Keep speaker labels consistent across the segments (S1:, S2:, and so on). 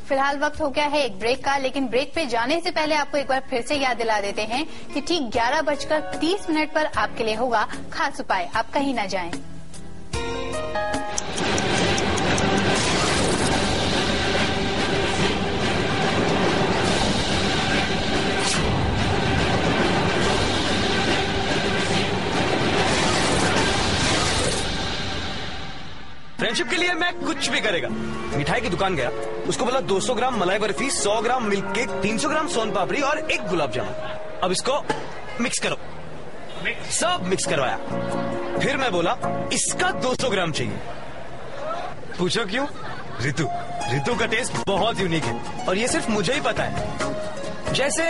S1: फिलहाल वक्त हो गया है एक ब्रेक का, लेकिन ब्रेक पे जाने से पहले आपको एक बार फिर से याद दिला देते हैं कि ठीक 11:30 पर आपके लिए होगा खास उपाय। आप कहीं ना जाएं।
S2: फ्रेंडशिप के लिए मैं कुछ भी करेगा। मिठाई की दुकान गया, उसको बोला 200 ग्राम मलाई बर्फी, 100 ग्राम मिल्क केक, 300 ग्राम सोन पापड़ी और 1 गुलाब जामुन। अब इसको मिक्स करो। सब मिक्स करवाया। फिर मैं बोला इसका 200 ग्राम चाहिए। पूछो क्यों? रितु का टेस्ट बहुत यूनिक है और ये सिर्फ मुझे ही पता है। जैसे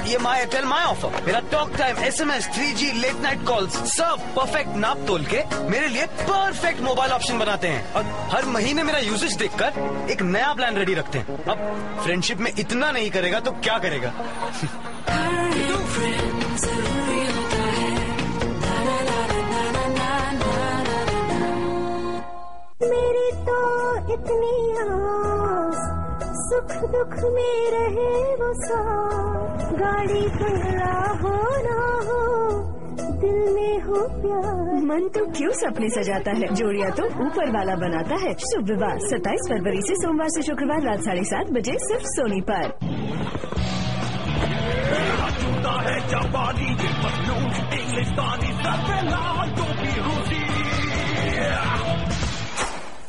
S2: ये माय एयरटेल माय ऑफर, मेरा talk time, SMS, 3G, late night calls सब परफेक्ट नाप तोल के मेरे लिए परफेक्ट मोबाइल ऑप्शन बनाते हैं और हर महीने मेरा यूसेज देखकर एक नया प्लान रेडी रखते हैं। अब फ्रेंडशिप में इतना नहीं करेगा तो क्या करेगा?
S3: मेरी तो इतनी आस, सुख दुख में रहे वो साथ, गाड़ी बंगला हो ना हो, दिल में हो प्यार।
S4: मन तो क्यों सपने सजाता है, जोड़िया तो ऊपर वाला बनाता है। शुभ विवाह 27 फरवरी से सोमवार से शुक्रवार रात 7:30 बजे सिर्फ सोनी पर।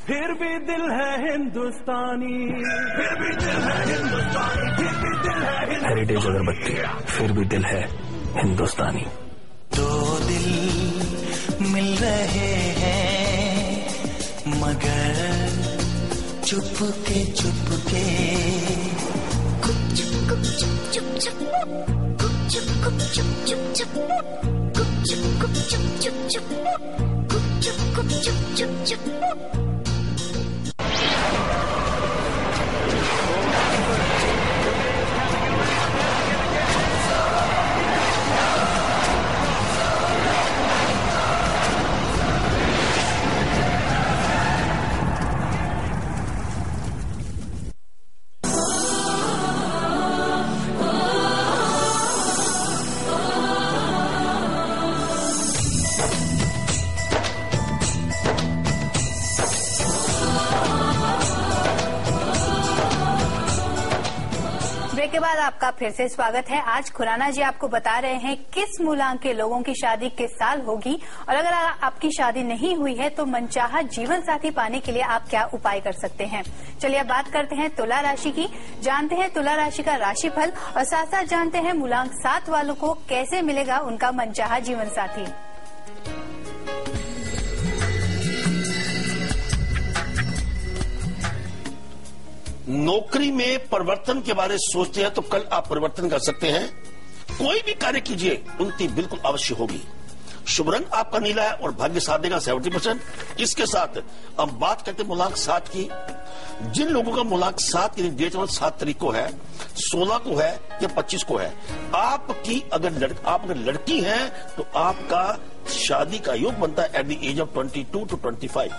S5: फिर भी दिल है हिंदुस्तानी, फिर भी दिल है हिंदुस्तानी, फिर भी दिल है हिंदुस्तानी।
S6: हेरिटेज अगरबत्ती, फिर भी दिल है हिंदुस्तानी।
S7: दो दिल मिल रहे हैं मगर चुपके चुपके,
S3: गुप चुप गुप चुप चुप चुप, गुप चुप गुप चुप चुप चुप, गुप चुप गुप चुप चुप चुप, गुप चुप गुप चुप चुप चुप।
S1: ब्रेक के बाद आपका फिर से स्वागत है। आज खुराना जी आपको बता रहे हैं किस मूलांक के लोगों की शादी किस साल होगी और अगर आपकी शादी नहीं हुई है तो मनचाहा जीवन साथी पाने के लिए आप क्या उपाय कर सकते हैं। चलिए अब बात करते हैं तुला राशि की। जानते हैं तुला राशि का राशिफल और साथ साथ जानते हैं मूलांक 7 वालों को कैसे मिलेगा उनका मनचाहा जीवन साथी।
S8: नौकरी में परिवर्तन के बारे में सोचते हैं तो कल आप परिवर्तन कर सकते हैं। कोई भी कार्य कीजिए उन्नति बिल्कुल अवश्य होगी। शुभ रंग आपका नीला है और भाग्य साथ देगा 70%। इसके साथ हम बात करते हैं मूलांक 7 की। जिन लोगों का मूलांक 7 की डेट ऑफ 7 तारीख को है, 16 को है या 25 को है, आपकी आप अगर लड़की हैं तो आपका शादी का योग बनता है at the age of 22 to 25।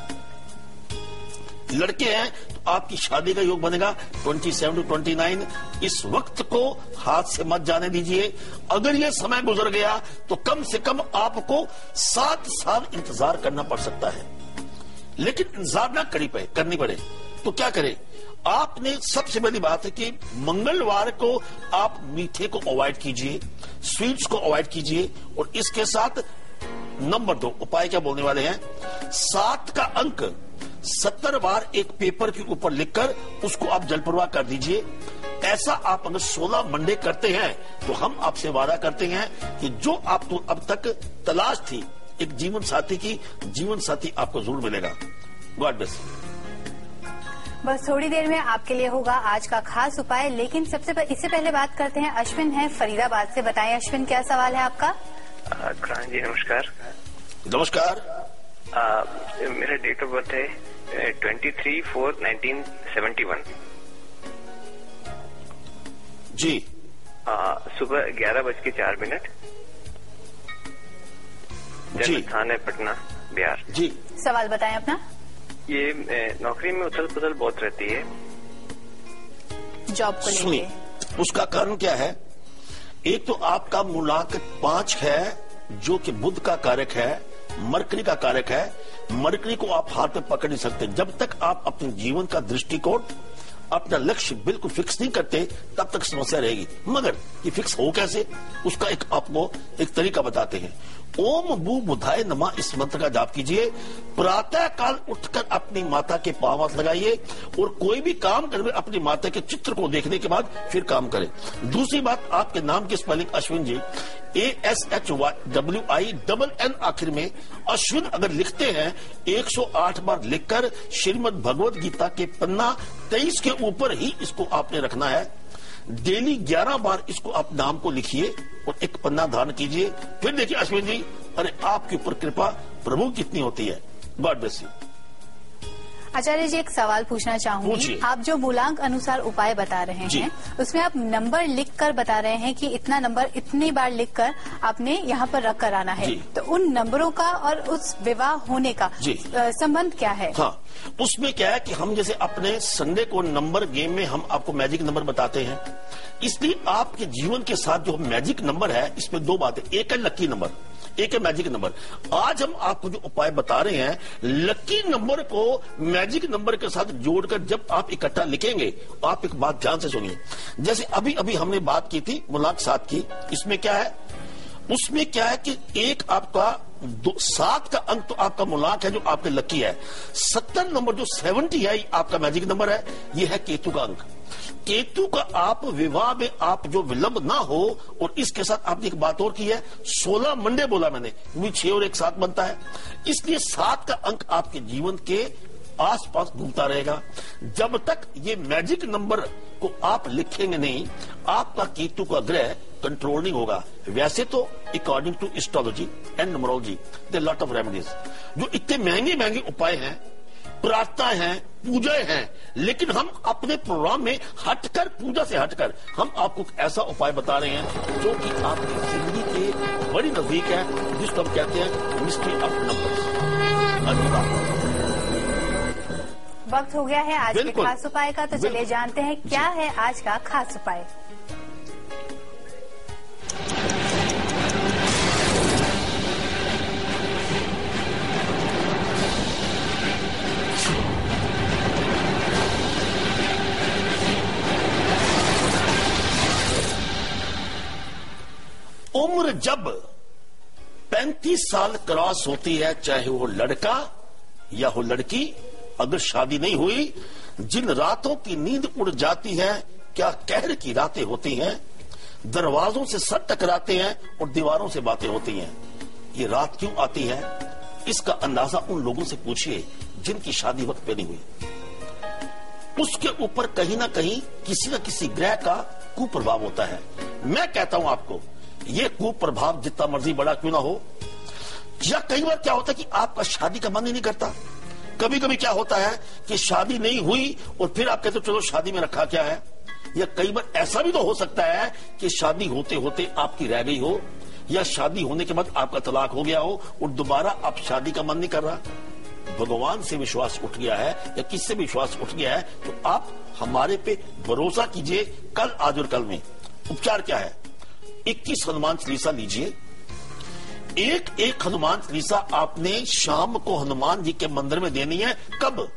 S8: लड़के हैं तो आपकी शादी का योग बनेगा 27 to 29। इस वक्त को हाथ से मत जाने दीजिए। अगर ये समय गुजर गया तो कम से कम आपको 7 साल इंतजार करना पड़ सकता है। लेकिन इंतजार ना करनी पड़े तो क्या करें? आपने सबसे बड़ी बात है कि मंगलवार को आप मीठे को अवॉइड कीजिए, स्वीट्स को अवॉइड कीजिए। और इसके साथ नंबर 2 उपाय क्या बोलने वाले हैं, 7 का अंक 70 बार एक पेपर के ऊपर लिखकर उसको आप जल प्रवाह कर दीजिए। ऐसा आप अगर 16 मंडे करते हैं तो हम आपसे वादा करते हैं कि जो आपको अब तक तलाश थी एक जीवन साथी की, जीवन साथी आपको जरूर मिलेगा। God bless.
S1: बस थोड़ी देर में आपके लिए होगा आज का खास उपाय, लेकिन इससे पहले बात करते हैं अश्विन है फरीदाबाद से। बताएं अश्विन, क्या सवाल है आपका?
S9: जी नमस्कार।
S8: नमस्कार।
S9: मेरा डेट ऑफ बर्थ है 23/4/1971।
S8: जी।
S9: सुबह 11:04। जन्म स्थान है पटना, बिहार।
S8: जी।
S1: सवाल बताएं अपना।
S9: ये नौकरी में उथल पुथल बहुत रहती है
S1: जॉब को
S8: सुनिए,
S1: लेके?
S8: उसका कारण क्या है? एक तो आपका मूलांक 5 है, जो कि बुध का कारक है, मरकरी का कारक है। मरकरी को आप हाथ में पकड़ नहीं सकते। जब तक आप अपने जीवन का दृष्टिकोण, अपना लक्ष्य बिल्कुल फिक्स नहीं करते, तब तक समस्या रहेगी। मगर ये फिक्स हो कैसे, उसका एक आपको एक तरीका बताते हैं। ओम भू बुधाय नमः इस मंत्र का जाप कीजिए। प्रातः काल उठकर अपनी माता के पांव हाथ लगाइए और कोई भी काम करने अपनी माता के चित्र को देखने के बाद फिर काम करें। दूसरी बात, आपके नाम की स्पेलिंग अश्विन जी, ASHWINN आखिर में अश्विन अगर लिखते हैं 108 बार लिखकर श्रीमद् भगवत गीता के पन्ना 23 के ऊपर ही इसको आपने रखना है। डेली 11 बार इसको आप नाम को लिखिए और एक पन्ना धारण कीजिए। फिर देखिए अश्विन जी, अरे आपके ऊपर कृपा प्रभु कितनी होती है। God bless you.
S1: Acharya ji, एक सवाल पूछना चाहूंगी। आप जो मूलांक अनुसार उपाय बता रहे हैं, उसमें आप नंबर लिखकर बता रहे हैं कि इतना नंबर इतनी बार लिखकर आपने यहाँ पर रख कर आना है, तो उन नंबरों का और उस विवाह होने का संबंध क्या है?
S8: हाँ, उसमें क्या है कि हम जैसे अपने संडे को नंबर गेम में हम आपको मैजिक नंबर बताते हैं, इसलिए आपके जीवन के साथ जो मैजिक नंबर है, इसमें दो बातें, एक है लकी नंबर, एक है मैजिक नंबर। आज हम आपको जो उपाय बता रहे हैं, लकी नंबर को मैजिक नंबर के साथ जोड़कर जब आप इकट्ठा लिखेंगे, आप एक बात ध्यान से सुनिए। जैसे अभी अभी हमने बात की थी मूलांक 7 की, इसमें क्या है, उसमें क्या है कि एक आपका 7 का अंक तो आपका मूलांक है जो आपके लकी है। 70 नंबर जो 70 है, आपका मैजिक नंबर है, ये है केतु का अंक। केतु का आप विवाह में आप जो विलंब ना हो, और इसके साथ आपने एक बात और की है, 16 मंडे बोला मैंने, क्योंकि 6 और 1 7 बनता है, इसलिए 7 का अंक आपके जीवन के आसपास घूमता रहेगा। जब तक ये मैजिक नंबर को आप लिखेंगे नहीं, आपका केतु का ग्रह कंट्रोल नहीं होगा। वैसे तो according to astrology and numerology there lot of remedies, जो इतने महंगे महंगे उपाय हैं, प्रार्थनाएं हैं, पूजाएं हैं, लेकिन हम अपने प्रोग्राम में हटकर, पूजा से हटकर, हम आपको ऐसा उपाय बता रहे हैं जो कि आपकी जिंदगी के बड़ी नजदीक है, जिसको हम कहते हैं मिस्ट्री ऑफ नंबर्स।
S1: वक्त हो गया है आज के खास उपाय का, तो चलिए जानते हैं क्या है आज का खास उपाय।
S8: उम्र जब 35 साल क्रॉस होती है, चाहे वो लड़का या हो लड़की, अगर शादी नहीं हुई, जिन रातों की नींद उड़ जाती है, क्या कहर की रातें होती हैं, दरवाजों से सर टकराते हैं और दीवारों से बातें होती हैं। ये रात क्यों आती है, इसका अंदाजा उन लोगों से पूछिए जिनकी शादी वक्त पे नहीं हुई। उसके ऊपर कहीं ना कहीं किसी न किसी ग्रह का कुप्रभाव होता है। मैं कहता हूं आपको, ये कुप्रभाव जितना मर्जी बड़ा क्यों ना हो, या कई बार क्या होता है कि आपका शादी का मन ही नहीं करता। कभी कभी क्या होता है कि शादी नहीं हुई और फिर आप कहते हो चलो शादी में रखा क्या है, या कई बार ऐसा भी तो हो सकता है कि शादी होते होते आपकी रह गई हो, या शादी होने के बाद आपका तलाक हो गया हो और दोबारा आप शादी का मन नहीं कर रहा। भगवान से विश्वास उठ गया है या किससे विश्वास उठ गया है, तो आप हमारे पे भरोसा कीजिए। कल, आज और कल में उपचार क्या है, 21 हनुमान चालीसा लीजिए। एक हनुमान चालीसा आपने शाम को हनुमान जी के मंदिर में देनी है। कब?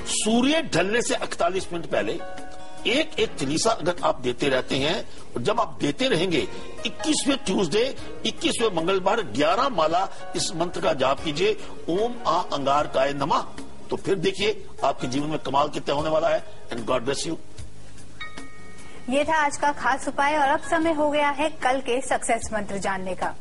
S8: सूर्य ढलने से 48 मिनट पहले एक चालीसा अगर आप देते रहते हैं, और जब आप देते रहेंगे 21वें ट्यूसडे, 21वें मंगलवार 11 माला इस मंत्र का जाप कीजिए, ओम आ अंगारकाय नमः, तो फिर देखिए आपके जीवन में कमाल कितना होने वाला है। And God bless you.
S1: ये था आज का खास उपाय, और अब समय हो गया है कल के सक्सेस मंत्र जानने का।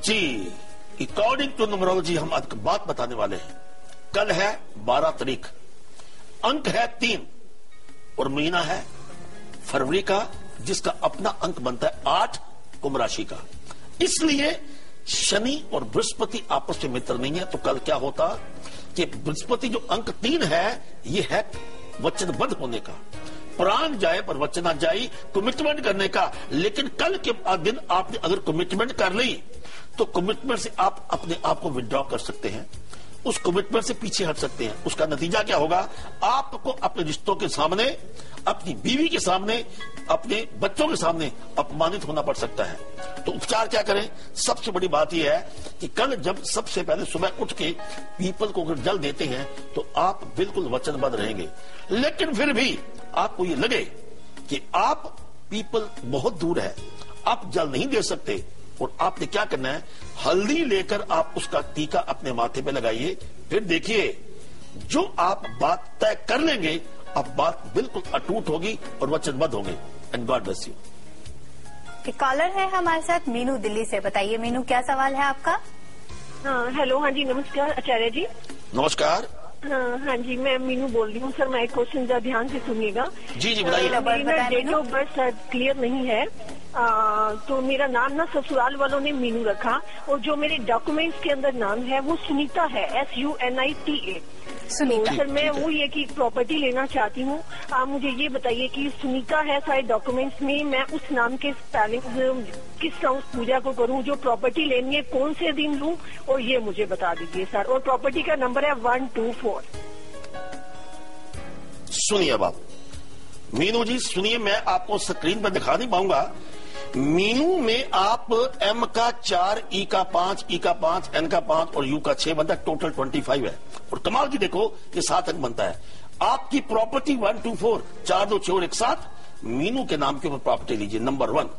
S8: जी, अकॉर्डिंग टू न्यूमरोलॉजी हम आज बात बताने वाले हैं। कल है 12 तारीख, अंक है 3 और महीना है फरवरी का, जिसका अपना अंक बनता है 8 कुंभ राशि का। इसलिए शनि और बृहस्पति आपस में मित्र नहीं है। तो कल क्या होता कि बृहस्पति जो अंक 3 है, ये है वचनबद्ध होने का, प्राण जाए पर वचन ना जाए, कमिटमेंट करने का। लेकिन कल के दिन आपने अगर कमिटमेंट कर ली तो कमिटमेंट से आप अपने आप को विड्रॉ कर सकते हैं, उस कमिटमेंट से पीछे हट सकते हैं। उसका नतीजा क्या होगा? आपको अपने रिश्तों के सामने, अपनी बीवी के सामने, अपने बच्चों के सामने अपमानित होना पड़ सकता है। तो उपचार क्या करें? सबसे बड़ी बात यह है कि कल जब सबसे पहले सुबह उठ के पीपल को अगर जल देते हैं तो आप बिल्कुल वचनबद्ध रहेंगे। लेकिन फिर भी आपको ये लगे कि आप पीपल बहुत दूर है, आप जल नहीं दे सकते, और आपने क्या करना है? हल्दी लेकर आप उसका टीका अपने माथे पे लगाइए। फिर देखिए, जो आप बात तय कर लेंगे, अब बात बिल्कुल अटूट होगी और वचनबद्ध होंगे। And God bless you.
S1: Caller है हमारे साथ मीनू दिल्ली से। बताइए मीनू, क्या सवाल है आपका?
S10: हेलो, हाँ जी, नमस्कार आचार्य जी।
S8: नमस्कार।
S10: हाँ जी, मैं मीनू बोल रही हूँ सर। मैं एक क्वेश्चन जरा ध्यान से सुनिएगा।
S8: जी जी, बताइए।
S10: मेरा डेट ऑफ बर्थ क्लियर नहीं है, तो मेरा नाम ना ससुराल वालों ने मीनू रखा, और जो मेरे डॉक्यूमेंट्स के अंदर नाम है वो सुनीता है, SUNITA।
S1: सुनीता।
S10: सर मैं वो ये कि प्रॉपर्टी लेना चाहती हूँ। आप मुझे ये बताइए कि सुनीता है सारे डॉक्यूमेंट्स में, मैं उस नाम के स्पेलिंग किस तरह उस पूजा को करूँ, जो प्रॉपर्टी लेनी है कौन से दिन लूँ, और ये मुझे बता दीजिए सर। और प्रॉपर्टी का नंबर है 124।
S8: सुनिए अब आप मीनू जी, सुनिए, मैं आपको स्क्रीन पर दिखा नहीं पाऊंगा। मीनू में आप M का 4, E का 5, E का 5, N का 5 और U का 6 बनता है, टोटल 25 है। और कमाल की देखो, ये 7 अंक बनता है। आपकी प्रॉपर्टी 124, 4 2 6 और 1 7, मीनू के नाम के ऊपर प्रॉपर्टी लीजिए, नंबर 1।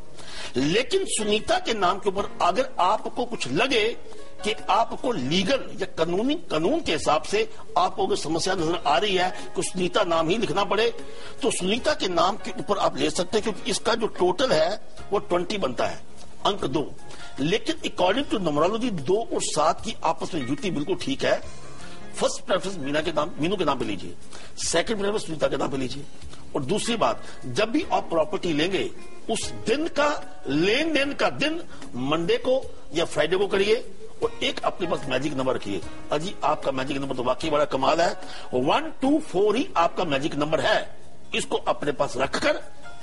S8: लेकिन सुनीता के नाम के ऊपर अगर आपको कुछ लगे कि आपको लीगल या कानून के हिसाब से आपको अगर समस्या नजर आ रही है कि सुनीता नाम ही लिखना पड़े, तो सुनीता के नाम के ऊपर आप ले सकते हैं, क्योंकि इसका जो टोटल है वो 20 बनता है, अंक 2। लेकिन अकॉर्डिंग टू न्यूमरोलॉजी 2 और 7 की आपस में युति बिल्कुल ठीक है। फर्स्ट प्रेफरेंस मीनू के नाम पे लीजिए, सेकंड प्रेफरेंस सुनीता के नाम पे लीजिए। और दूसरी बात, जब भी आप प्रॉपर्टी लेंगे, उस दिन का लेन देन का दिन मंडे को या फ्राइडे को करिए, और एक अपने पास मैजिक नंबर रखिए। अजी आपका मैजिक नंबर तो वाकई बड़ा कमाल है, 124 ही आपका मैजिक नंबर है। इसको अपने पास रखकर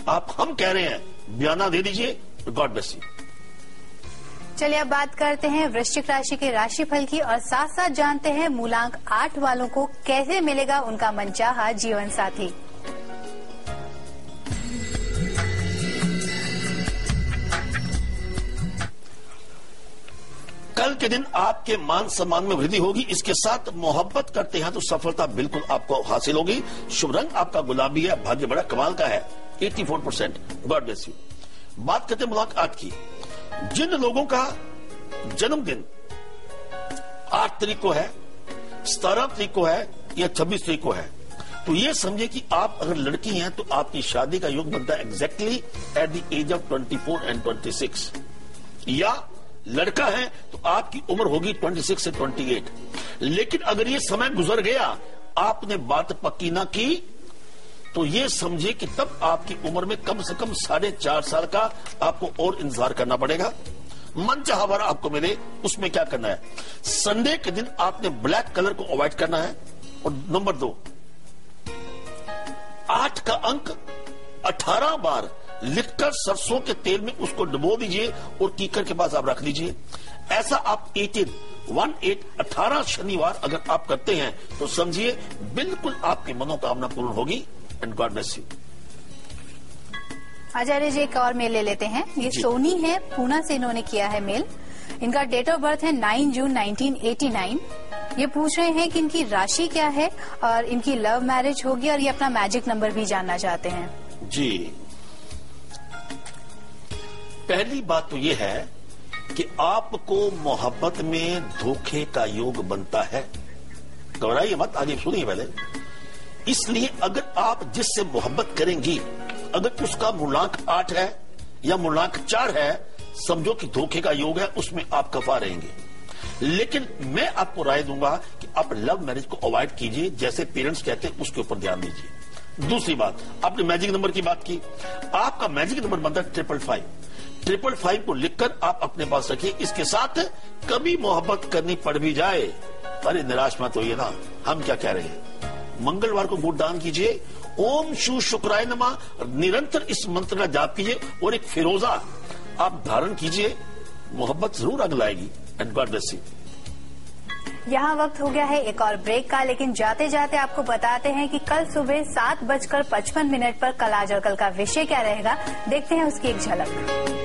S8: आप, हम कह रहे हैं, बयाना दे दीजिए। God bless you.
S1: चलिए अब बात करते हैं वृश्चिक राशि के राशिफल की, और साथ साथ जानते हैं मूलांक 8 वालों को कैसे मिलेगा उनका मनचाहा जीवन साथी।
S8: कल के दिन आपके मान सम्मान में वृद्धि होगी। इसके साथ मोहब्बत करते हैं तो सफलता बिल्कुल आपको हासिल होगी। शुभ रंग आपका गुलाबी है, भाग्य बड़ा कमाल का है, 84%। God bless you. बात करते हैं मूलांक 8 की। जिन लोगों का जन्मदिन 8 तारीख को है, 17 तारीख को है या 26 तारीख को है, तो ये समझे कि आप अगर लड़की हैं तो आपकी शादी का योग बनता है exactly at the age of 24 and 26, या लड़का है तो आपकी उम्र होगी 26 से 28। लेकिन अगर ये समय गुजर गया, आपने बात पक्की ना की, तो ये समझे कि तब आपकी उम्र में कम से कम 4.5 साल का आपको और इंतजार करना पड़ेगा। मन चाहा वर आपको मिले, उसमें क्या करना है? संडे के दिन आपने ब्लैक कलर को अवॉइड करना है। और नंबर 2, 8 का अंक 18 बार लिखकर सरसों के तेल में उसको डुबो दीजिए और कीकर के पास आप रख लीजिए। ऐसा आप 18 शनिवार अगर आप करते हैं तो समझिए बिल्कुल आपकी मनोकामना पूर्ण होगी। And God bless you.
S1: Acharya ji एक और मेल ले लेते हैं। ये सोनी है, पूना से इन्होंने किया है मेल। इनका डेट ऑफ बर्थ है 9 जून 1989। ये पूछ रहे हैं कि इनकी राशि क्या है और इनकी लव मैरिज होगी, और ये अपना मैजिक नंबर भी जानना चाहते हैं।
S8: जी, पहली बात तो ये है कि आपको मोहब्बत में धोखे का योग बनता है। घबराइए मत, आगे सुनिए पहले। इसलिए अगर आप जिससे मोहब्बत करेंगी, अगर उसका मूलांक 8 है या मूलांक 4 है, समझो कि धोखे का योग है, उसमें आप कफा रहेंगे। लेकिन मैं आपको राय दूंगा कि आप लव मैरिज को अवॉइड कीजिए, जैसे पेरेंट्स कहते हैं उसके ऊपर ध्यान दीजिए। दूसरी बात, आपने मैजिक नंबर की बात की, आपका मैजिक नंबर बनता है 555। 555 को लिखकर आप अपने पास रखिए। इसके साथ कभी मोहब्बत करनी पड़ भी जाए, अरे निराश मत होइए ना, हम क्या कह रहे हैं। मंगलवार को गुड़ दान कीजिए, ओम शू शुक्राय नमः, निरंतर इस मंत्र का जाप कीजिए, और एक फिरोजा आप धारण कीजिए। मोहब्बत जरूर आग लाएगी। And God bless you.
S1: यहाँ वक्त हो गया है एक और ब्रेक का, लेकिन जाते जाते आपको बताते हैं कि कल सुबह 7:55 पर कल आजकल का विषय क्या रहेगा, देखते हैं उसकी एक झलक।